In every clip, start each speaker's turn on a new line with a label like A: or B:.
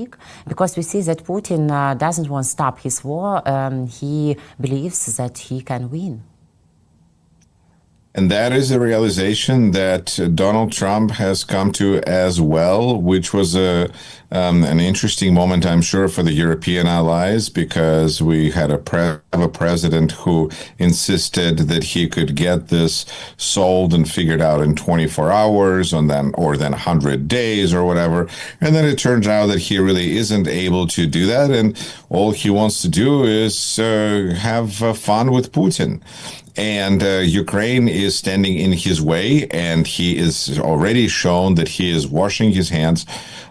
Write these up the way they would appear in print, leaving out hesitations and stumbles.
A: week, because we see that Putin doesn't want to stop his war. He believes that he can win.
B: And that is a realization that Donald Trump has come to as well, which was an interesting moment, I'm sure, for the European allies, because we had a president who insisted that he could get this sold and figured out in 24 hours or then 100 days or whatever. And then it turns out that he really isn't able to do that. And all he wants to do is have fun with Putin. And Ukraine is standing in his way, and he is already shown that he is washing his hands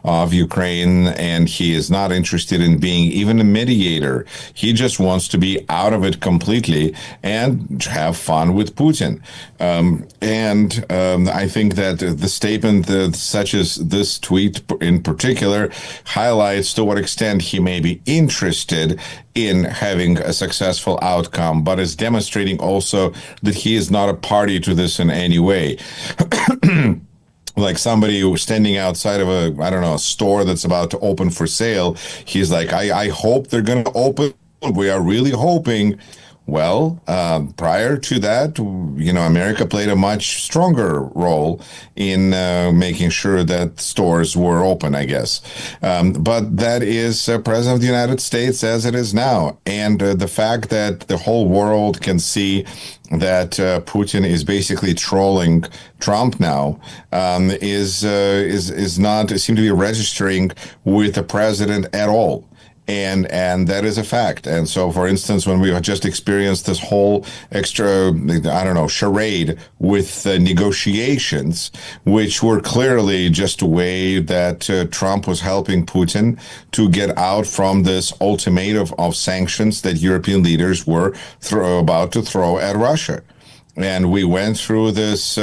B: of Ukraine, and he is not interested in being even a mediator. He just wants to be out of it completely and have fun with Putin. I think that the statement, such as this tweet in particular, highlights to what extent he may be interested in having a successful outcome, but is demonstrating also that he is not a party to this in any way. Like somebody who's standing outside of a store that's about to open for sale. He's like, I hope they're going to open. We are really hoping. Well, prior to that, America played a much stronger role in making sure that stores were open, I guess. But that is President of the United States as it is now. And the fact that the whole world can see that Putin is basically trolling Trump now is not seem to be registering with the president at all. And that is a fact. And so, for instance, when we just experienced this whole extra, charade with negotiations, which were clearly just a way that Trump was helping Putin to get out from this ultimatum of sanctions that European leaders were about to throw at Russia. And we went through this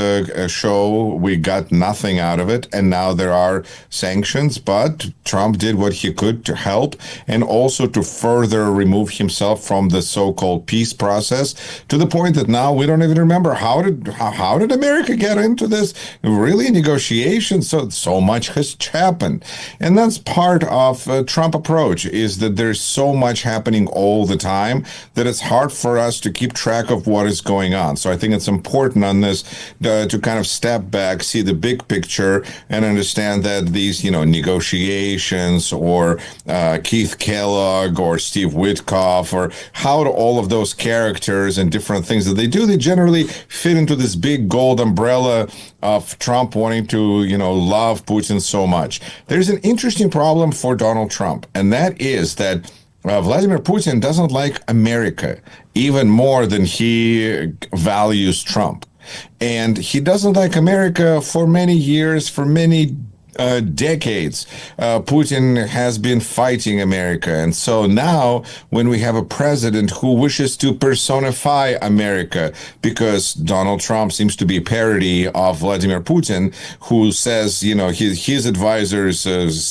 B: show, we got nothing out of it, and now there are sanctions, but Trump did what he could to help and also to further remove himself from the so-called peace process, to the point that now we don't even remember how did America get into this really negotiations. So much has happened. And that's part of Trump approach, is that there's so much happening all the time that it's hard for us to keep track of what is going on. So I think it's important on this to kind of step back, see the big picture, and understand that these, negotiations or Keith Kellogg or Steve Witkoff or how do all of those characters and different things that they do, they generally fit into this big gold umbrella of Trump wanting to, love Putin so much. There's an interesting problem for Donald Trump, and that is that Vladimir Putin doesn't like America even more than he values Trump. And he doesn't like America for many years, for many decades. Putin has been fighting America. And so now when we have a president who wishes to personify America, because Donald Trump seems to be a parody of Vladimir Putin, who says, his advisors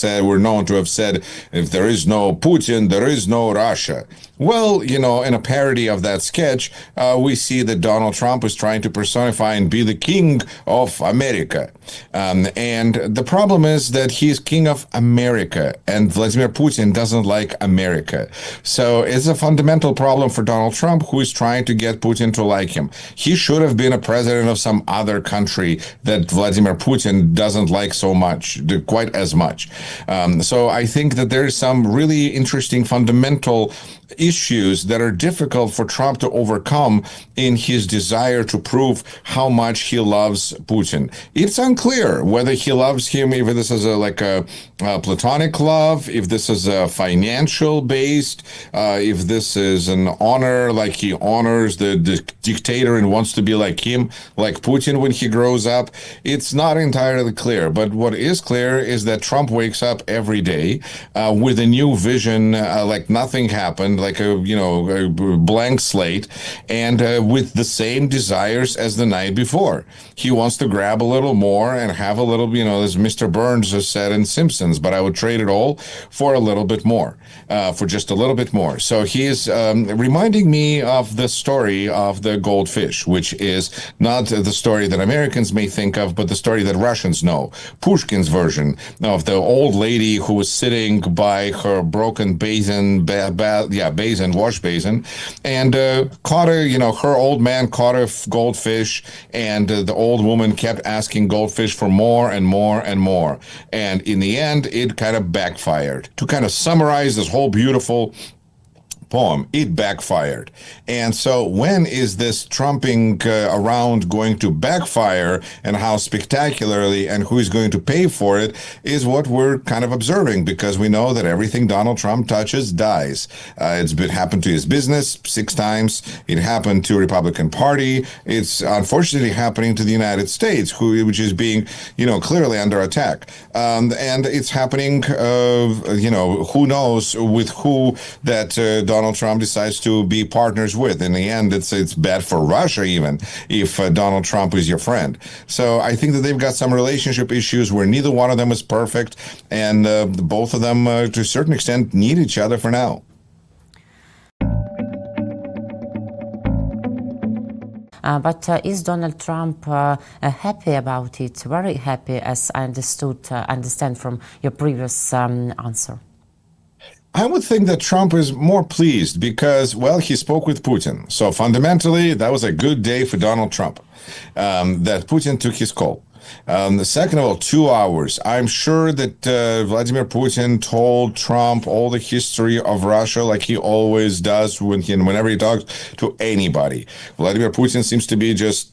B: were known to have said, if there is no Putin, there is no Russia. Well, in a parody of that sketch, we see that Donald Trump is trying to personify and be the king of America. And the problem is that he's king of America, and Vladimir Putin doesn't like America. So it's a fundamental problem for Donald Trump, who is trying to get Putin to like him. He should have been a president of some other country that Vladimir Putin doesn't like so much, quite as much. So I think that there's some really interesting fundamental issues that are difficult for Trump to overcome in his desire to prove how much he loves Putin. It's unclear whether he loves him, if this is a platonic love, if this is a financial based, if this is an honor, like he honors the dictator and wants to be like him, like Putin when he grows up. It's not entirely clear. But what is clear is that Trump wakes up every day with a new vision, like nothing happened, like a blank slate, and with the same desires as the night before. He wants to grab a little more and have a little, as Mr. Burns has said in Simpsons, but I would trade it all for a little bit more, for just a little bit more. So he is reminding me of the story of the goldfish, which is not the story that Americans may think of, but the story that Russians know. Pushkin's version of the old lady who was sitting by her broken basin, wash basin, and caught her old man caught a goldfish, and the old woman kept asking goldfish for more and more and more. And in the end, it kind of backfired. To kind of summarize this whole beautiful poem, it backfired. And so when is this trumping around going to backfire, and how spectacularly, and who is going to pay for it, is what we're kind of observing, because we know that everything Donald Trump touches dies. It's been happened to his business 6 times. It happened to Republican Party. It's unfortunately happening to the United States, which is being, clearly under attack. And it's happening, who knows with who that Donald Trump decides to be partners with. In the end, it's bad for Russia even if Donald Trump is your friend. So I think that they've got some relationship issues where neither one of them is perfect, and both of them to a certain extent need each other for now.
A: But is Donald Trump happy about it? Very happy, as I understand from your previous answer.
B: I would think that Trump is more pleased because, well, he spoke with Putin. So fundamentally, that was a good day for Donald Trump, that Putin took his call. Second of all, 2 hours. I'm sure that Vladimir Putin told Trump all the history of Russia like he always does whenever he talks to anybody. Vladimir Putin seems to be just,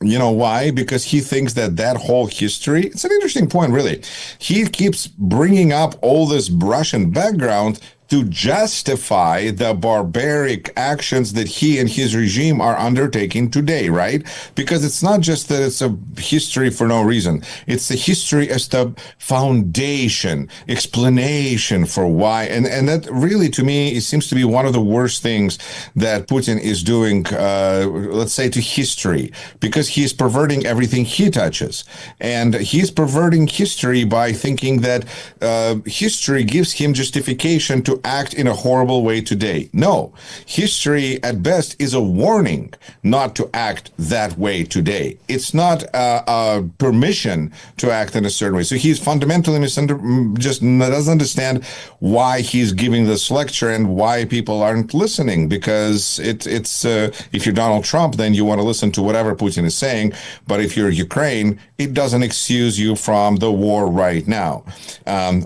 B: why? Because he thinks that whole history, it's an interesting point, really. He keeps bringing up all this Russian background to justify the barbaric actions that he and his regime are undertaking today, right? Because it's not just that it's a history for no reason. It's a history as the foundation, explanation for why. And that really, to me, it seems to be one of the worst things that Putin is doing, let's say, to history, because he's perverting everything he touches. And he's perverting history by thinking that history gives him justification to act in a horrible way today. No, history at best is a warning not to act that way today. It's not a permission to act in a certain way. So he's fundamentally just doesn't understand why he's giving this lecture and why people aren't listening, because it's if you're Donald Trump, then you want to listen to whatever Putin is saying. But if you're Ukraine, it doesn't excuse you from the war right now,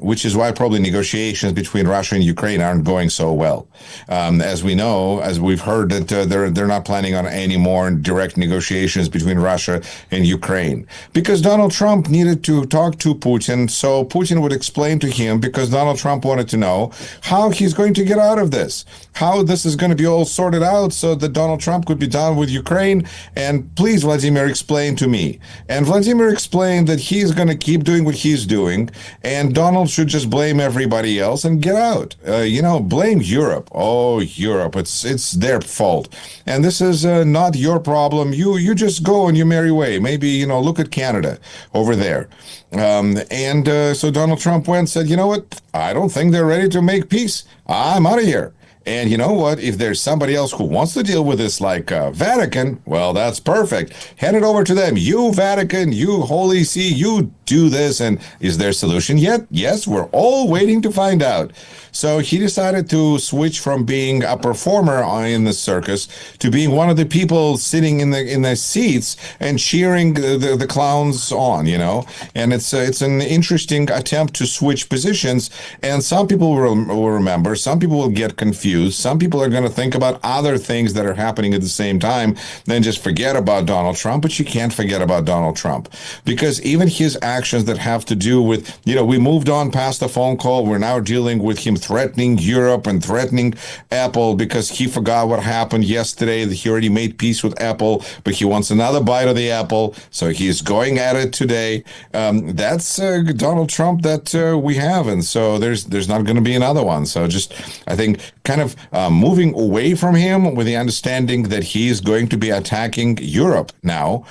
B: which is why probably negotiations between Russia and Ukraine aren't going so well. As we know, as we've heard, that they're not planning on any more direct negotiations between Russia and Ukraine, because Donald Trump needed to talk to Putin, so Putin would explain to him, because Donald Trump wanted to know how he's going to get out of this, how this is going to be all sorted out so that Donald Trump could be done with Ukraine. And please, Vladimir, explain to me. And Vladimir explained that he's going to keep doing what he's doing, and Donald should just blame everybody else and get out. Blame Europe. Oh, Europe, it's their fault. And this is not your problem. You just go on your merry way. Maybe, look at Canada over there. So Donald Trump went and said, you know what? I don't think they're ready to make peace. I'm out of here. And you know what? If there's somebody else who wants to deal with this, like Vatican, well, that's perfect. Hand it over to them. You, Vatican, you, Holy See, you do this. And is there a solution yet? Yes, we're all waiting to find out. So he decided to switch from being a performer in the circus to being one of the people sitting in the seats and cheering the clowns on, And it's an interesting attempt to switch positions. And some people will remember, some people will get confused. Some people are going to think about other things that are happening at the same time, then just forget about Donald Trump. But you can't forget about Donald Trump, because even his actions that have to do with, we moved on past the phone call. We're now dealing with him threatening Europe and threatening Apple because he forgot what happened yesterday, that he already made peace with Apple, but he wants another bite of the apple. So he's going at it today. That's Donald Trump that we have. And so there's not going to be another one. So just, I think, kind of moving away from him with the understanding that he is going to be attacking Europe now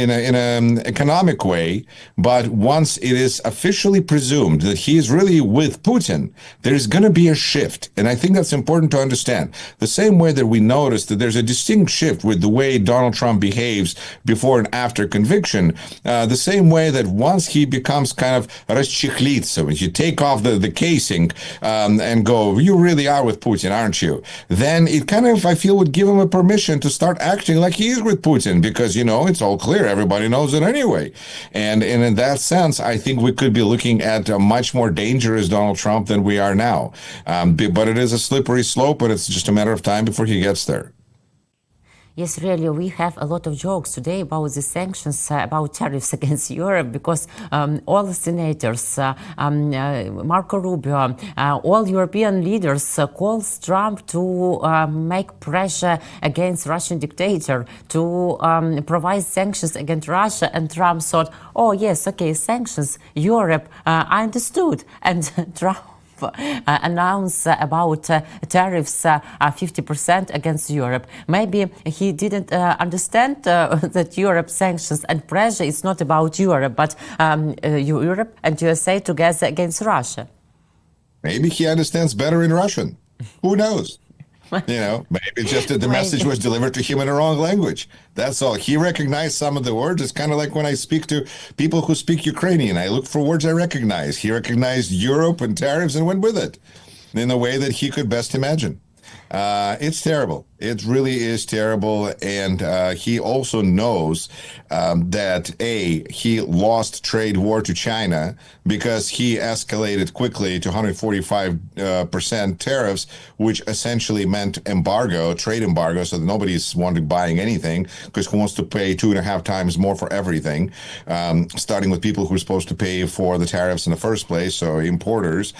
B: in an economic way. But once it is officially presumed that he is really with Putin, there's going to be a shift. And I think that's important to understand. The same way that we noticed that there's a distinct shift with the way Donald Trump behaves before and after conviction, the same way that once he becomes kind of расчехлится, when you take off the casing and go, you really are with Putin, aren't you? Then it kind of, I feel, would give him a permission to start acting like he is with Putin because, it's all clear. Everybody knows it anyway. And in that sense, I think we could be looking at a much more dangerous Donald Trump than we are now. But it is a slippery slope, and it's just a matter of time before he gets there.
A: Yes, really, we have a lot of jokes today about the sanctions, about tariffs against Europe, because all the senators, Marco Rubio, all European leaders calls Trump to make pressure against Russian dictator, to provide sanctions against Russia, and Trump thought, oh yes, okay, sanctions, Europe, I understood, and Trump announce about tariffs 50% against Europe. Maybe he didn't understand that Europe sanctions and pressure is not about Europe, but Europe and USA together against Russia.
B: Maybe he understands better in Russian. Who knows? Maybe just that the message was delivered to him in the wrong language. That's all. He recognized some of the words. It's kind of like when I speak to people who speak Ukrainian. I look for words I recognize. He recognized Europe and tariffs and went with it in the way that he could best imagine. It's terrible. It really is terrible. And he also knows that, he lost trade war to China because he escalated quickly to 145% tariffs, which essentially meant embargo, trade embargo, so that nobody's wanting buying anything because who wants to pay 2.5 times more for everything, starting with people who are supposed to pay for the tariffs in the first place, so importers.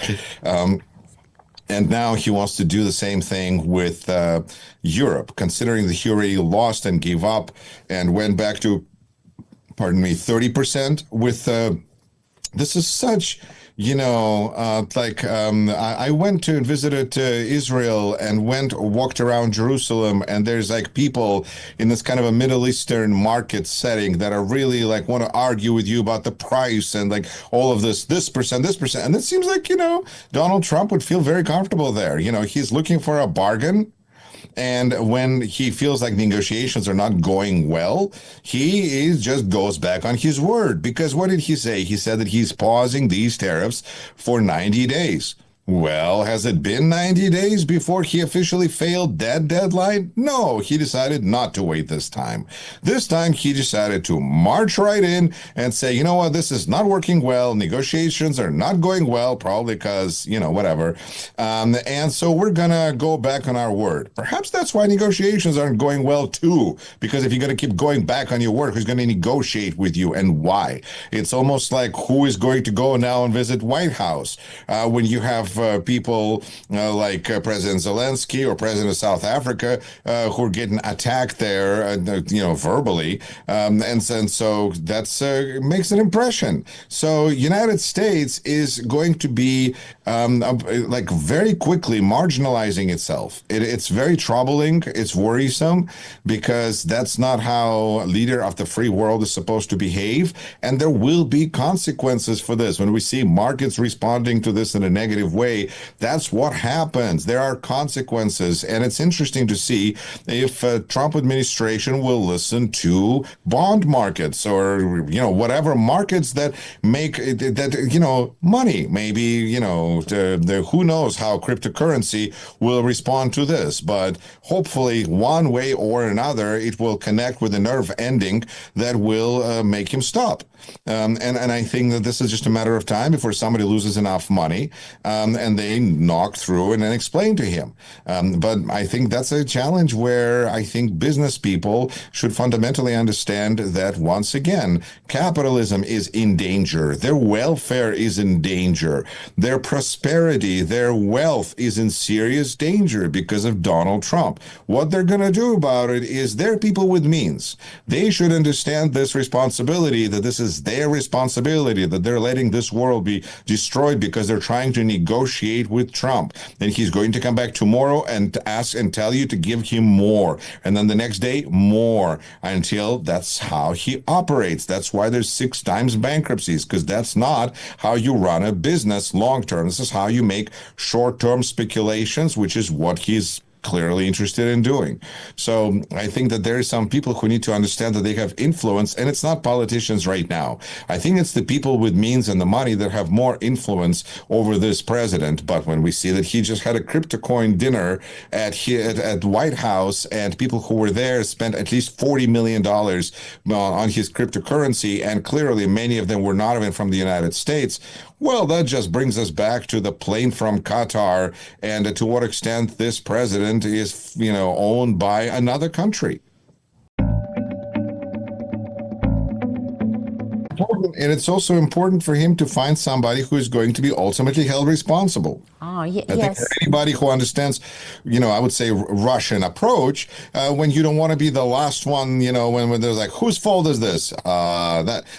B: And now he wants to do the same thing with Europe, considering that he already lost and gave up and went back to, 30% with, this is such, I went to and visited Israel and walked around Jerusalem, and there's like people in this kind of a Middle Eastern market setting that are really want to argue with you about the price and all of this percent. And it seems like, Donald Trump would feel very comfortable there. He's looking for a bargain. And when he feels like negotiations are not going well, he just goes back on his word. Because what did he say? He said that he's pausing these tariffs for 90 days. Well, has it been 90 days before he officially failed that deadline? No, he decided not to wait this time. This time, he decided to march right in and say, you know what, this is not working well. Negotiations are not going well, probably because, whatever. And so we're going to go back on our word. Perhaps that's why negotiations aren't going well, too, because if you're going to keep going back on your word, who's going to negotiate with you and why? It's almost like who is going to go now and visit White House when you have people like President Zelensky or President of South Africa who are getting attacked there, verbally, and so that's makes an impression. So United States is going to be very quickly marginalizing itself. It's very troubling. It's worrisome because that's not how a leader of the free world is supposed to behave, and there will be consequences for this. When we see markets responding to this in a negative way, that's what happens. There are consequences, and it's interesting to see if Trump administration will listen to bond markets or whatever markets that make that money. Maybe who knows how cryptocurrency will respond to this, but hopefully one way or another it will connect with a nerve ending that will make him stop. And I think that this is just a matter of time before somebody loses enough money and they knock through and then explain to him. But I think that's a challenge where I think business people should fundamentally understand that, once again, capitalism is in danger. Their welfare is in danger. Their prosperity, their wealth is in serious danger because of Donald Trump. What they're going to do about it is they're people with means. They should understand this responsibility, that this is their responsibility, that they're letting this world be destroyed because they're trying to negotiate with Trump. And he's going to come back tomorrow and ask and tell you to give him more. And then the next day, more, until that's how he operates. That's why there's 6 times bankruptcies, because that's not how you run a business long term. This is how you make short-term speculations, which is what he's clearly interested in doing. So I think that there are some people who need to understand that they have influence, and it's not politicians right now. I think it's the people with means and the money that have more influence over this president. But when we see that he just had a crypto coin dinner at White House, and people who were there spent at least $40 million on his cryptocurrency, and clearly many of them were not even from the United States, well, that just brings us back to the plane from Qatar and to what extent this president is, owned by another country. And it's also important for him to find somebody who is going to be ultimately held responsible. I think anybody who understands, I would say Russian approach, when you don't want to be the last one, when there's like, whose fault is this?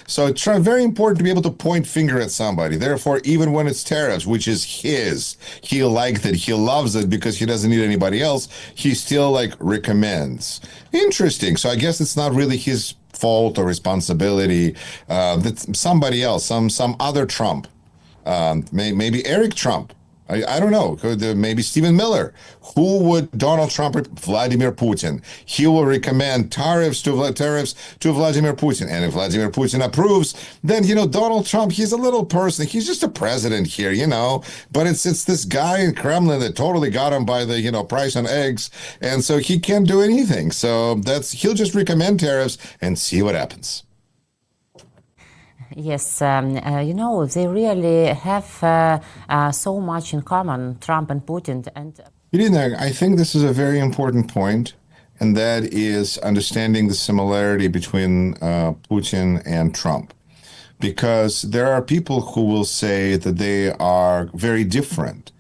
B: So it's very important to be able to point finger at somebody. Therefore, even when it's tariffs, which is his, he liked it, he loves it because he doesn't need anybody else, he still recommends. Interesting. So I guess it's not really his fault or responsibility. That's somebody else, some other Trump, maybe Eric Trump. I don't know. Maybe Stephen Miller. Who would Donald Trump? Vladimir Putin. He will recommend tariffs to Vladimir Putin. And if Vladimir Putin approves, then, Donald Trump, he's a little person. He's just a president here, But it's this guy in Kremlin that totally got him by the, price on eggs. And so he can't do anything. So he'll just recommend tariffs and see what happens.
A: Yes, they really have so much in common, Trump and Putin. And
B: Irina, I think this is a very important point, and that is understanding the similarity between Putin and Trump. Because there are people who will say that they are very different,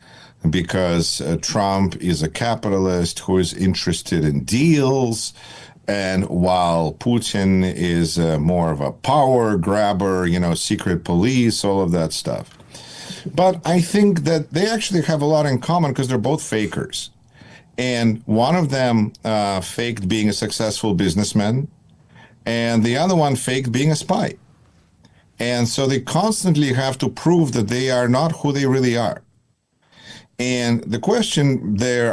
B: because Trump is a capitalist who is interested in deals, and while Putin is more of a power grabber, secret police, all of that stuff. But I think that they actually have a lot in common because they're both fakers. And one of them faked being a successful businessman, and the other one faked being a spy. And so they constantly have to prove that they are not who they really are. And the question there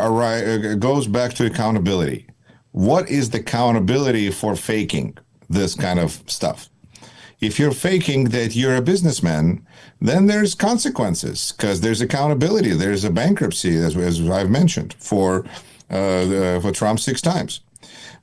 B: goes back to accountability. What is the accountability for faking this kind of stuff? If you're faking that you're a businessman, then there's consequences, because there's accountability. There's a bankruptcy, as I've mentioned, for Trump 6 times.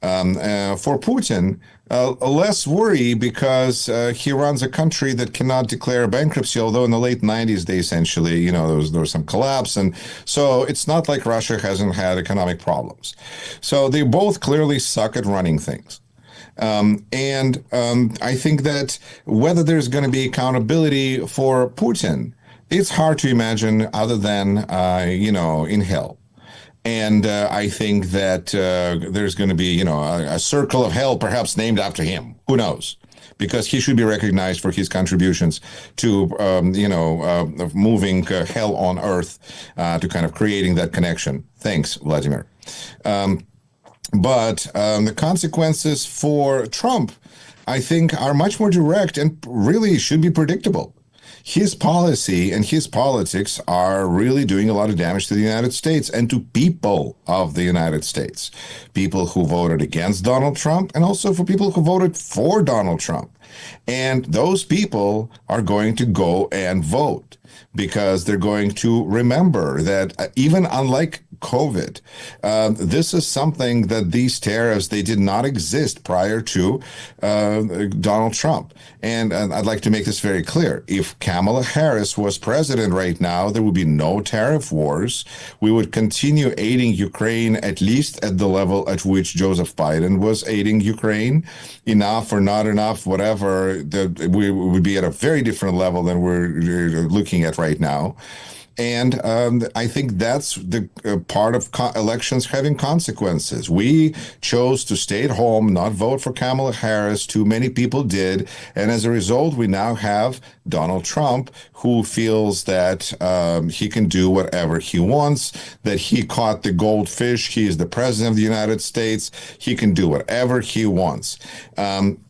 B: For Putin, less worry, because he runs a country that cannot declare bankruptcy, although in the late 90s, they essentially, there was some collapse. And so it's not like Russia hasn't had economic problems. So they both clearly suck at running things. I think that whether there's going to be accountability for Putin, it's hard to imagine other than, in hell. And I think that there's going to be, a circle of hell, perhaps named after him. Who knows? Because he should be recognized for his contributions to, moving hell on earth, to kind of creating that connection. Thanks, Vladimir. But the consequences for Trump, I think, are much more direct and really should be predictable. His policy and his politics are really doing a lot of damage to the United States and to people of the United States. People who voted against Donald Trump, and also for people who voted for Donald Trump. And those people are going to go and vote because they're going to remember that even unlike COVID, this is something that these tariffs, they did not exist prior to Donald Trump. And I'd like to make this very clear. If Kamala Harris was president right now, there would be no tariff wars. We would continue aiding Ukraine at least at the level at which Joseph Biden was aiding Ukraine. Enough or not enough, whatever, we would be at a very different level than we're looking at right now. And I think that's the part of elections having consequences. We chose to stay at home, not vote for Kamala Harris. Too many people did. And as a result, we now have Donald Trump, who feels that he can do whatever he wants, that he caught the goldfish. He is the president of the United States. He can do whatever he wants.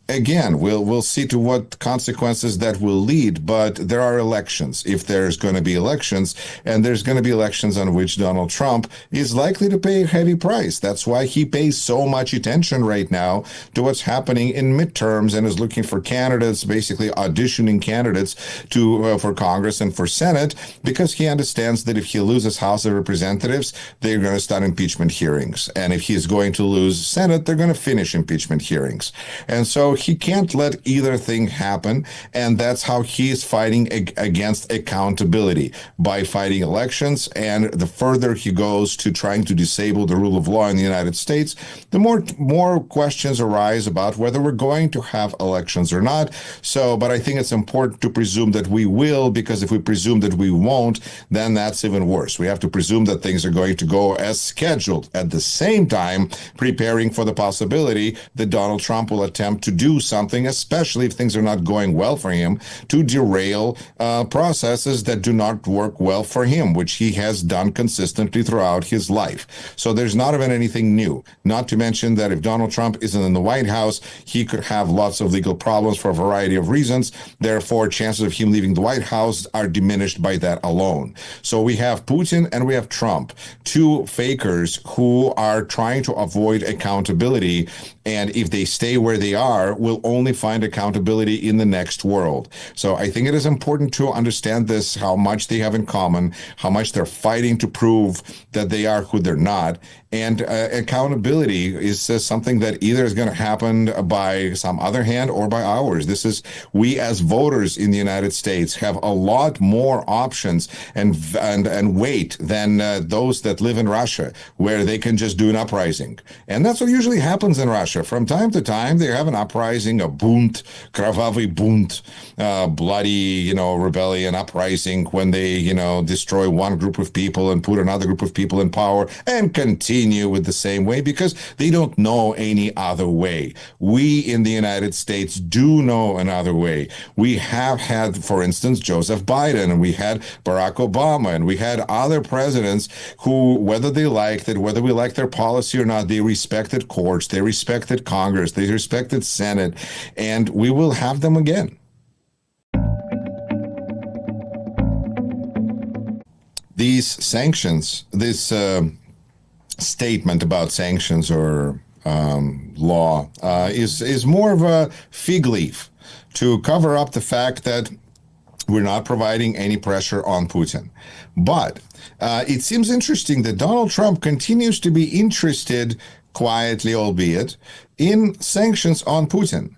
B: Again, we'll see to what consequences that will lead, but there are elections. If there's going to be elections, and there's going to be elections on which Donald Trump is likely to pay a heavy price. That's why he pays so much attention right now to what's happening in midterms and is looking for candidates, basically auditioning candidates to for Congress and for Senate, because he understands that if he loses House of Representatives, they're going to start impeachment hearings. And if he's going to lose Senate, they're going to finish impeachment hearings. And so he can't let either thing happen, and that's how he's fighting against accountability, by fighting elections. And the further he goes to trying to disable the rule of law in the United States, the more questions arise about whether we're going to have elections or not. So, but I think it's important to presume that we will, because if we presume that we won't, then that's even worse. We have to presume that things are going to go as scheduled. At the same time, preparing for the possibility that Donald Trump will attempt to do something, especially if things are not going well for him, to derail processes that do not work well for him, which he has done consistently throughout his life. So there's not even anything new. Not to mention that if Donald Trump isn't in the White House, he could have lots of legal problems for a variety of reasons. Therefore, chances of him leaving the White House are diminished by that alone. So we have Putin and we have Trump, two fakers who are trying to avoid accountability. And if they stay where they are, will only find accountability in the next world. So I think it is important to understand this, how much they have in common, how much they're fighting to prove that they are who they're not. And accountability is something that either is going to happen by some other hand or by ours. This is, we as voters in the United States have a lot more options and weight than those that live in Russia, where they can just do an uprising. And that's what usually happens in Russia. From time to time, they have an uprising, a bunt, krvavy bunt, bloody, rebellion, uprising, when they, destroy one group of people and put another group of people in power and continue with the same way, because they don't know any other way. We in the United States do know another way. We have had, for instance, Joseph Biden, and we had Barack Obama, and we had other presidents who, whether they liked it, whether we liked their policy or not, they respected courts, they respected Congress, they respected Senate, and we will have them again. These sanctions, this statement about sanctions or law is more of a fig leaf to cover up the fact that we're not providing any pressure on Putin. But it seems interesting that Donald Trump continues to be interested, quietly albeit, in sanctions on Putin.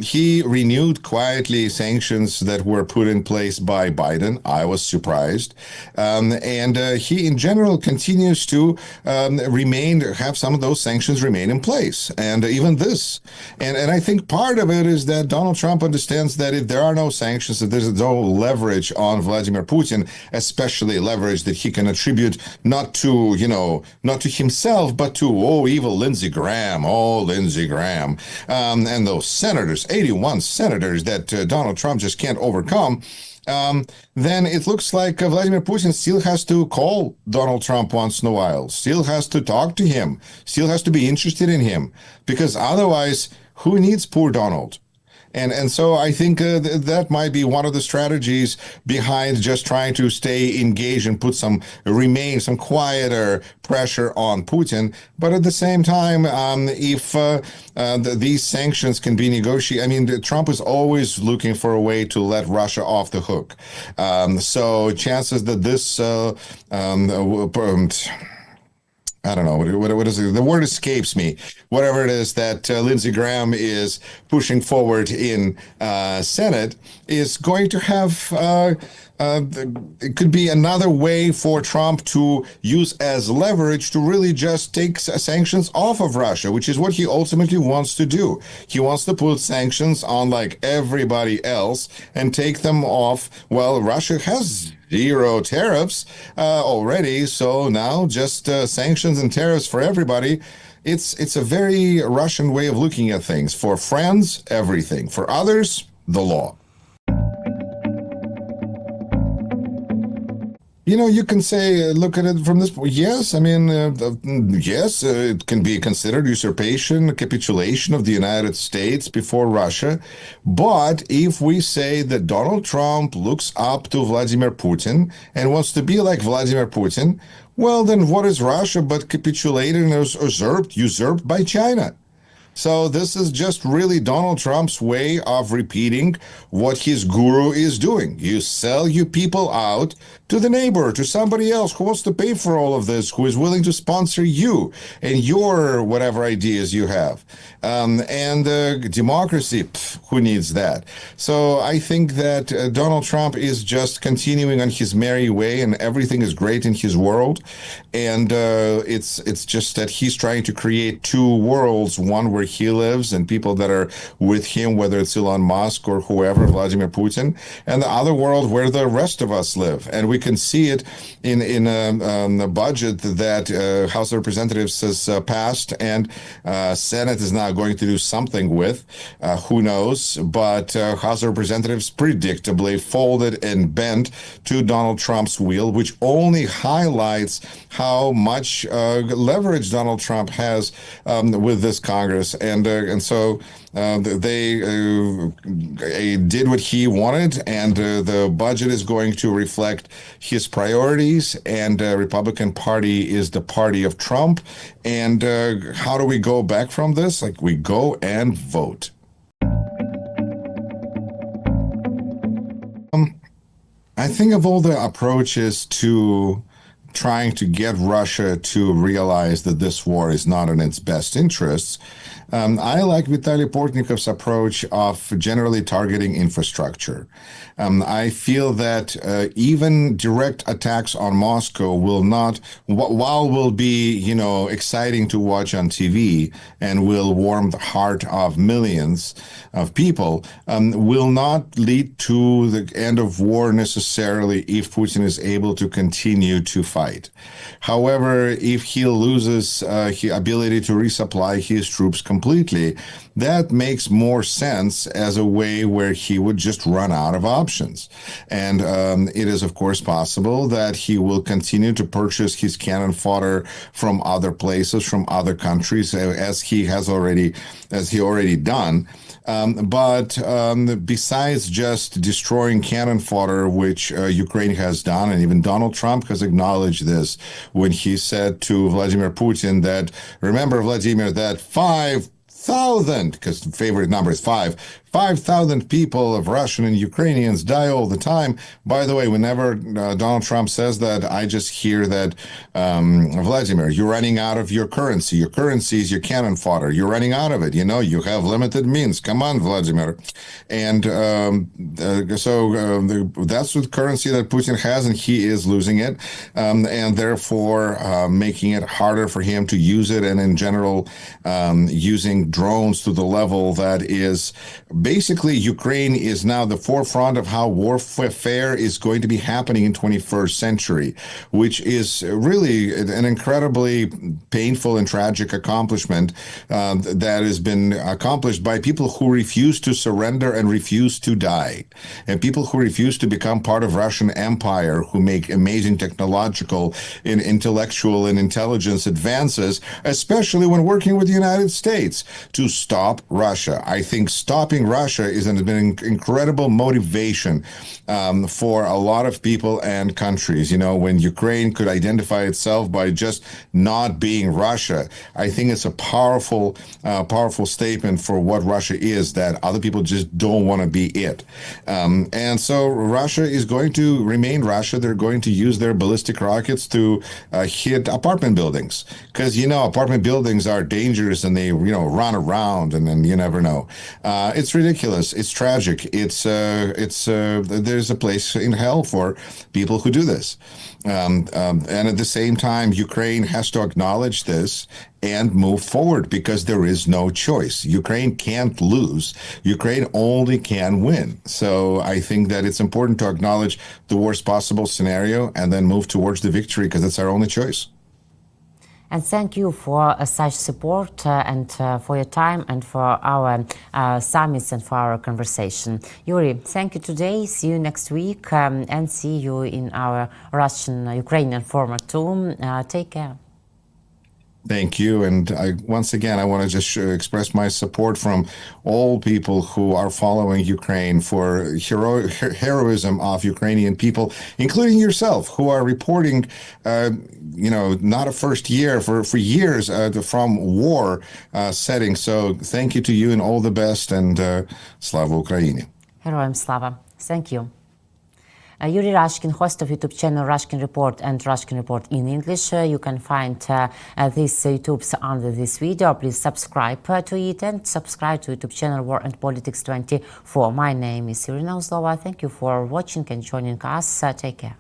B: He renewed quietly sanctions that were put in place by Biden. I was surprised. And he, in general, continues to have some of those sanctions remain in place. And even this. And I think part of it is that Donald Trump understands that if there are no sanctions, that there's no leverage on Vladimir Putin, especially leverage that he can attribute not to himself, but to, evil Lindsey Graham, Lindsey Graham, and those senators, 81 senators that Donald Trump just can't overcome, then it looks like Vladimir Putin still has to call Donald Trump once in a while, still has to talk to him, still has to be interested in him, because otherwise, who needs poor Donald? And so I think that might be one of the strategies behind just trying to stay engaged and put some quieter pressure on Putin. But at the same time, if these sanctions can be negotiated, I mean, Trump is always looking for a way to let Russia off the hook. So chances that this I don't know, what is it? The word escapes me. Whatever it is that Lindsey Graham is pushing forward in Senate is going to have, it could be another way for Trump to use as leverage to really just take sanctions off of Russia, which is what he ultimately wants to do. He wants to put sanctions on like everybody else and take them off. Well, Russia has zero tariffs already, so now just sanctions and tariffs for everybody. It's a very Russian way of looking at things. For friends, everything. For others, the law. You know, you can say, look at it from this point. Yes, I mean, yes, it can be considered usurpation, capitulation of the United States before Russia. But if we say that Donald Trump looks up to Vladimir Putin and wants to be like Vladimir Putin, well, then what is Russia but capitulated and usurped by China? So this is just really Donald Trump's way of repeating what his guru is doing. You sell your people out to the neighbor, to somebody else who wants to pay for all of this, who is willing to sponsor you and your whatever ideas you have. Democracy, who needs that? So I think that Donald Trump is just continuing on his merry way and everything is great in his world. And it's just that he's trying to create two worlds, one where he lives and people that are with him, whether it's Elon Musk or whoever, Vladimir Putin, and the other world where the rest of us live. And we can see it in the budget that House of Representatives has passed and Senate is now going to do something with. Who knows? But House of Representatives predictably folded and bent to Donald Trump's will, which only highlights how much leverage Donald Trump has with this Congress. And so they did what he wanted, and the budget is going to reflect his priorities, and Republican Party is the party of Trump. And how do we go back from this? Like, we go and vote. I think of all the approaches to trying to get Russia to realize that this war is not in its best interests, I like Vitaly Portnikov's approach of generally targeting infrastructure. I feel that even direct attacks on Moscow will not, while will be, exciting to watch on TV and will warm the heart of millions of people, will not lead to the end of war necessarily if Putin is able to continue to fight. However, if he loses his ability to resupply his troops completely, that makes more sense as a way where he would just run out of options. And it is, of course, possible that he will continue to purchase his cannon fodder from other places, from other countries, as he already done. But besides just destroying cannon fodder, which Ukraine has done, and even Donald Trump has acknowledged this when he said to Vladimir Putin that, remember, Vladimir, that 5,000, because the favorite number is 5,000 people of Russian and Ukrainians die all the time. By the way, whenever Donald Trump says that, I just hear that, Vladimir, you're running out of your currency. Your currency is your cannon fodder. You're running out of it. You have limited means. Come on, Vladimir. And so that's the currency that Putin has, and he is losing it, and therefore making it harder for him to use it, and in general, using drones to the level that is basically Ukraine is now the forefront of how warfare is going to be happening in 21st century, which is really an incredibly painful and tragic accomplishment that has been accomplished by people who refuse to surrender and refuse to die, and people who refuse to become part of Russian empire, who make amazing technological and intellectual and intelligence advances, especially when working with the United States to stop Russia. I think stopping Russia is an incredible motivation for a lot of people and countries. You know, when Ukraine could identify itself by just not being Russia, I think it's a powerful statement for what Russia is, that other people just don't want to be it. And so Russia is going to remain Russia. They're going to use their ballistic rockets to hit apartment buildings, because, you know, apartment buildings are dangerous and they, you know, run around, and then you never know. It's ridiculous. It's tragic. There's a place in hell for people who do this. And at the same time, Ukraine has to acknowledge this and move forward, because there is no choice. Ukraine can't lose. Ukraine only can win. So I think that it's important to acknowledge the worst possible scenario and then move towards the victory, because it's our only choice.
A: And thank you for such support and for your time and for our summits and for our conversation. Yuri, thank you today. See you next week and see you in our Russian-Ukrainian format too. Take care.
B: Thank you. And once again, I want to just express my support from all people who are following Ukraine, for heroism of Ukrainian people, including yourself, who are reporting, you know, not a first year, for years from war setting. So thank you to you and all the best, and Slava Ukraini.
A: Heroям слава. Thank you. Yuri Rashkin, host of YouTube channel Rashkin Report and Rashkin Report in English. You can find these YouTubes under this video. Please subscribe to it and subscribe to YouTube channel War and Politics 24. My name is Irina Uzlova. Thank you for watching and joining us. Take care.